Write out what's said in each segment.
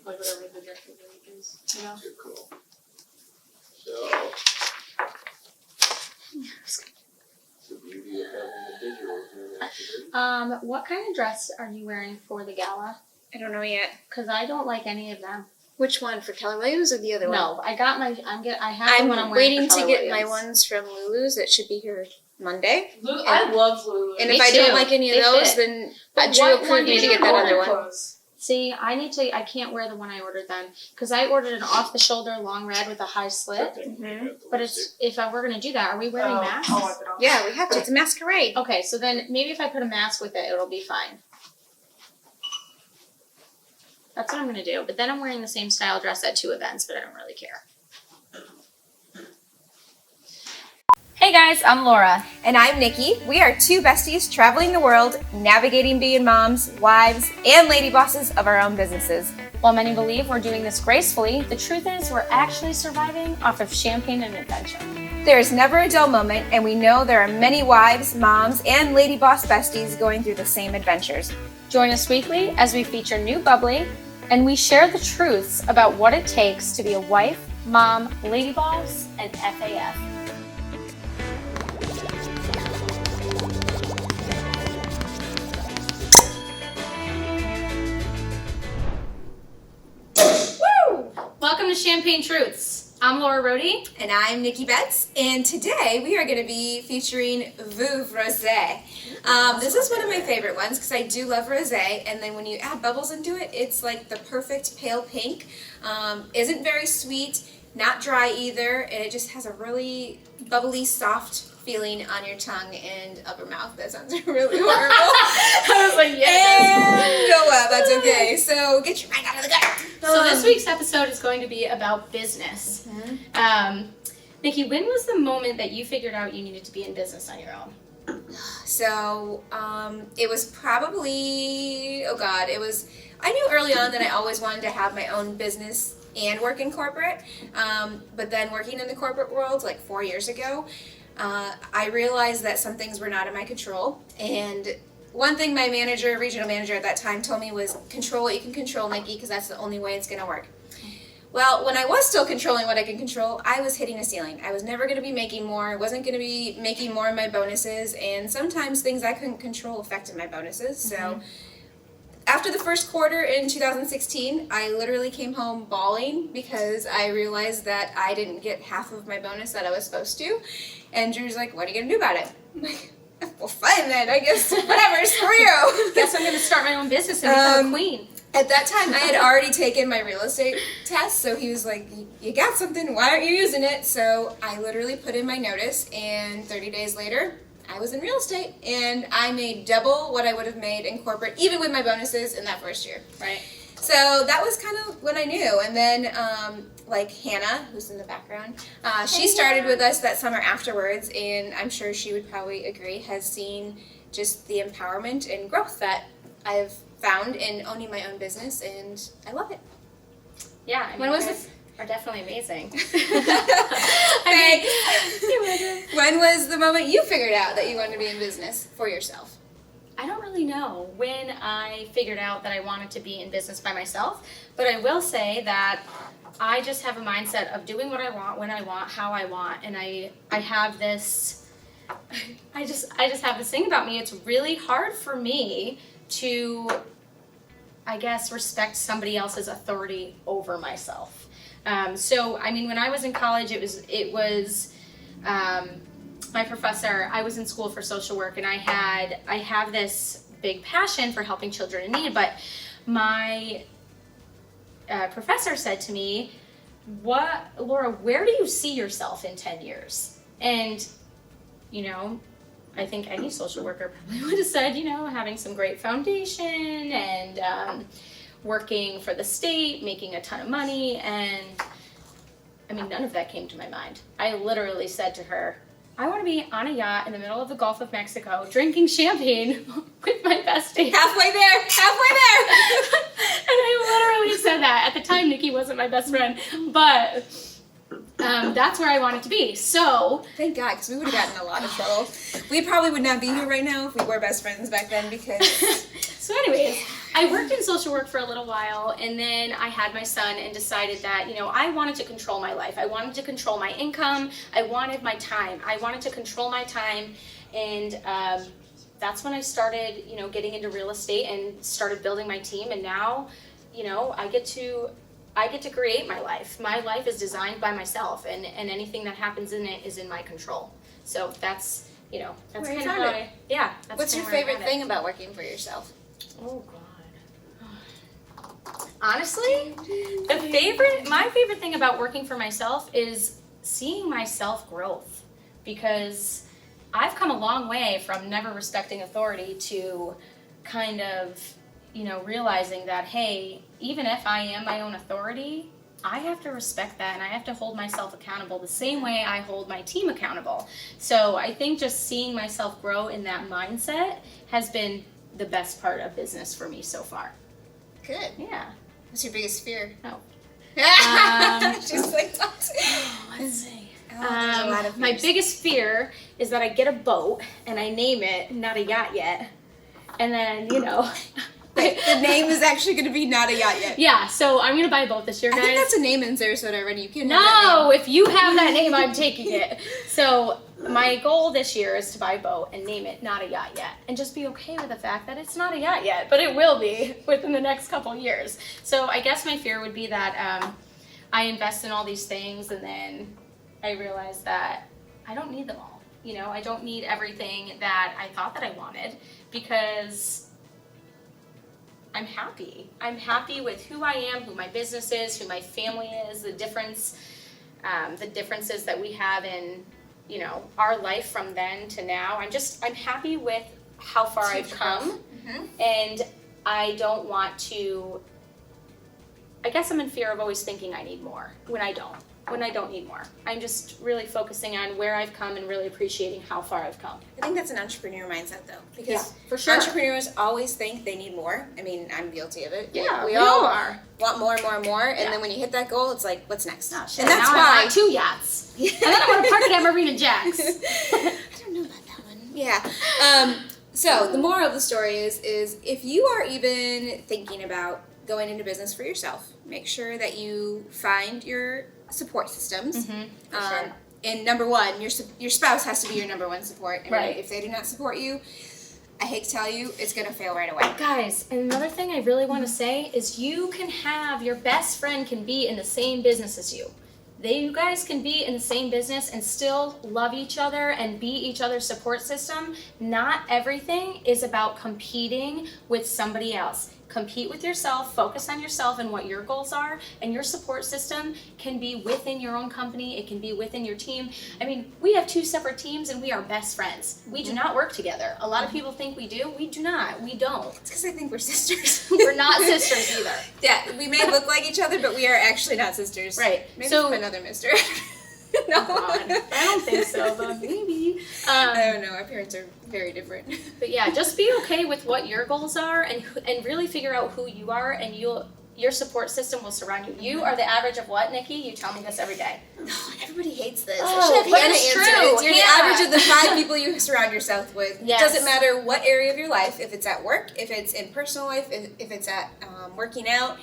like whatever the director of the week is. You know? Too cool. So, the beauty of having the digitals in after. What kind of dress are you wearing for the gala? I don't know yet. Because I don't like any of them. Which one, for Keller Williams or the other one? No, I got my. I have the one I'm wearing. waiting for to Keller get my Williams. ones from Lulu's that should be here Monday. I love Lulu. And Me if I too. don't like any of They those, fit. then But Drew what one approved me did to you get that order? other one. See, I can't wear the one I ordered then. Because I ordered an off-the-shoulder long red with a high slit. But it's if we're going to do that, are we wearing masks? I'll wipe it off. Yeah, we have to. It's a masquerade. Okay, so then maybe if I put a mask with it, it'll be fine. That's what I'm going to do. But then I'm wearing the same style dress at 2 events, but I don't really care. Hey guys, I'm Laura. And I'm Nikki. We are two besties traveling the world, navigating being moms, wives, and lady bosses of our own businesses. While many believe we're doing this gracefully, the truth is we're actually surviving off of champagne and adventure. There is never a dull moment, and we know there are many wives, moms, and lady boss besties going through the same adventures. Join us weekly as we feature new bubbly, and we share the truths about what it takes to be a wife, mom, lady boss, and FAF. Welcome to Champagne Truths. I'm Laura Rohde. And I'm Nikki Betts, and today we are going to be featuring Veuve Rosé. This is one of my favorite ones because I do love rosé, and then when you add bubbles into it, it's like the perfect pale pink. Isn't very sweet, not dry either, and it just has a really bubbly, soft feeling on your tongue and upper mouth. That sounds really horrible. I was like, And Noah, that's okay. So get your mind out of the gutter. So this week's episode is going to be about business. Nikki, when was the moment that you figured out you needed to be in business on your own? So it was probably, I knew early on that I always wanted to have my own business and work in corporate. But then working in the corporate world like 4 years ago, I realized that some things were not in my control. And one thing my regional manager at that time told me was, control what you can control, Nikki, because that's the only way it's going to work. Well, when I was still controlling what I can control, I was hitting a ceiling. I was never going to be making more. I wasn't going to be making more in my bonuses. And sometimes things I couldn't control affected my bonuses. So after the first quarter in 2016, I literally came home bawling because I realized that I didn't get half of my bonus that I was supposed to. And Drew's like, what are you going to do about it? I'm like, well, fine then, I guess, whatever, screw you. Guess I'm going to start my own business and become a queen. At that time, I had already taken my real estate test, so he was like, you got something, why aren't you using it? So I literally put in my notice, and 30 days later, I was in real estate, and I made double what I would have made in corporate, even with my bonuses in that first year. Right. So that was kind of when I knew. And then, like Hannah, who's in the background, she started with us that summer afterwards, and I'm sure she would probably agree, has seen just the empowerment and growth that I've found in owning my own business, and I love it. Yeah, I mean, When was you guys are definitely amazing. Thanks. When was the moment you figured out that you wanted to be in business for yourself? I don't really know when I figured out that I wanted to be in business by myself, but I will say that I just have a mindset of doing what I want, when I want, how I want, and I have this, I just have this thing about me. It's really hard for me to, I guess, respect somebody else's authority over myself. So, I mean, when I was in college, it was my professor, I was in school for social work, and I have this big passion for helping children in need, but my professor said to me, Laura, where do you see yourself in 10 years? And, you know, I think any social worker probably would have said, you know, having some great foundation and working for the state, making a ton of money, and I mean, none of that came to my mind. I literally said to her, I want to be on a yacht in the middle of the Gulf of Mexico drinking champagne with my bestie. Halfway there. And I literally said that. At the time, Nikki wasn't my best friend, but that's where I wanted to be. So Thank God, because we would have gotten in a lot of trouble. We probably would not be here right now if we were best friends back then, because... So anyways, I I worked in social work for a little while, and then I had my son and decided that, I wanted to control my life. I wanted to control my income. I wanted my time. I wanted to control my time, and that's when I started, getting into real estate and started building my team. And now, I get to create my life. My life is designed by myself, and anything that happens in it is in my control. So that's, that's Where you kind of found how it. that's What's your kinda where I favorite got it. thing about working for yourself? Oh God. Honestly, my favorite thing about working for myself is seeing my self-growth, because I've come a long way from never respecting authority to kind of, realizing that, hey, even if I am my own authority, I have to respect that, and I have to hold myself accountable the same way I hold my team accountable. So I think just seeing myself grow in that mindset has been the best part of business for me so far. Good. Yeah. What's your biggest fear? Oh. She's like, what? Let's see. There's a lot of My fears. biggest fear is that I get a boat and I name it Not a Yacht Yet. And then, The name is actually going to be Not a Yacht Yet. yeah, so I'm going to buy a boat this year, I guys. think that's a name in Sarasota already. You can't have that No, if you have that name, I'm taking it. So my goal this year is to buy a boat and name it Not a Yacht Yet, and just be okay with the fact that it's not a yacht yet, but it will be within the next couple years. So I guess my fear would be that I invest in all these things, and then I realize that I don't need them all. I don't need everything that I thought that I wanted, because I'm happy. I'm happy with who I am, who my business is, who my family is, the differences that we have in, our life from then to now. I'm happy with how far I've come, and I don't want to, I guess I'm in fear of always thinking I need more when I don't need more. I'm just really focusing on where I've come and really appreciating how far I've come. I think that's an entrepreneur mindset, though, because Yeah, for sure. entrepreneurs always think they need more. I mean, I'm guilty of it. Yeah, we we all all are. want more and more and more, and Yeah. then when you hit that goal, it's like, what's next? Oh, shit. And that's now I why. want 2 yachts. And then I want to park it at Marina Jack's. I don't know about that one. Yeah. So the moral of the story is if you are even thinking about going into business for yourself, make sure that you find your support systems. For sure. And number one, your spouse has to be your number one support. I mean, Right. if they do not support you, I hate to tell you, it's gonna fail right away. Guys, and another thing I really want to say is your best friend can be in the same business as you. You guys can be in the same business and still love each other and be each other's support system. Not everything is about competing with somebody else. Compete with yourself, focus on yourself and what your goals are, and your support system can be within your own company, it can be within your team. I mean, we have 2 separate teams and we are best friends. We do not work together. A lot of people think we do. We do not. We don't. It's because I think we're sisters. We're not sisters either. Yeah, we may look like each other, but we are actually not sisters. Right. Maybe So- from another mister. No. God, I don't think so, but maybe. I don't know. Our parents are very different. But yeah, just be okay with what your goals are, and really figure out who you are, and your support system will surround you. You are the average of what, Nikki? You tell me this every day. Everybody hates this. Oh, I should have but Hannah it's answer true. it. You're Hannah. the average of the 5 people you surround yourself with. Yes. It doesn't matter what area of your life, if it's at work, if it's in personal life, if it's at working out,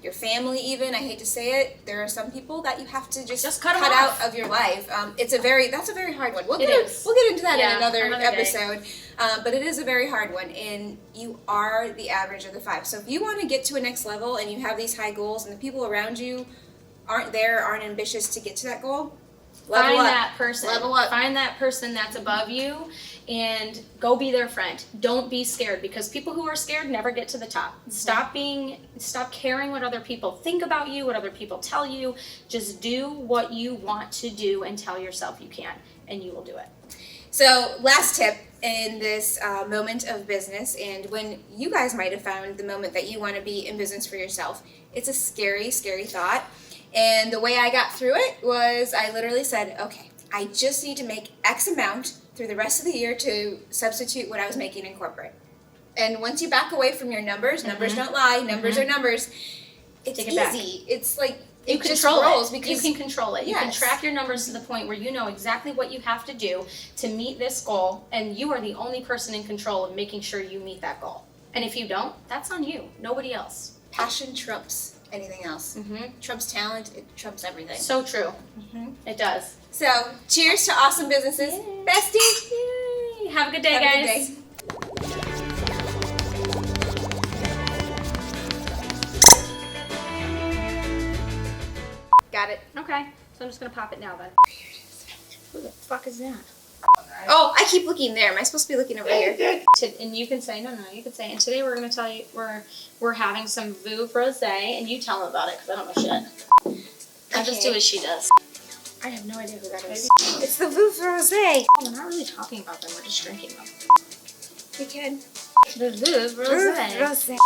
your family even. I hate to say it, there are some people that you have to just cut 'em out off. of your life. That's a very hard one. We'll It get is. into that Yeah, in another another day. episode. But it is a very hard one, and you are the average of the 5. So if you want to get to a next level and you have these high goals and the people around you aren't ambitious to get to that goal, level Find up. that person. Level up. Find that person that's above you and go be their friend. Don't be scared, because people who are scared never get to the top. Stop caring what other people think about you, what other people tell you. Just do what you want to do and tell yourself you can, and you will do it. So last tip in this moment of business, and when you guys might have found the moment that you want to be in business for yourself, it's a scary, scary thought. And the way I got through it was I literally said, okay, I just need to make X amount through the rest of the year to substitute what I was making in corporate. And once you back away from your numbers, numbers don't lie, numbers are numbers, it's Take it back. easy. It's like You it just control rolls it. because You can control it. You can Yes. track your numbers to the point where you know exactly what you have to do to meet this goal, and you are the only person in control of making sure you meet that goal. And if you don't, that's on you. Nobody else. Passion trumps anything else. Mm-hmm. Trumps talent, it trumps everything. So true. Mm-hmm. It does. So, cheers to awesome businesses. Yay. Bestie! Yay! Have a good day, Have a good guys. day. Got it. Okay. So I'm just gonna pop it now then. Who the fuck is that? Oh, I keep looking there. Am I supposed to be looking over here? And you can say no. You can say. And today we're gonna tell you we're having some Veuve Rosé, and you tell them about it because I don't know shit. I just Okay. do as she does. I have no idea who that is. It's the Veuve Rosé. We're not really talking about them. We're just drinking them. We can. The Veuve Rosé. Rosé.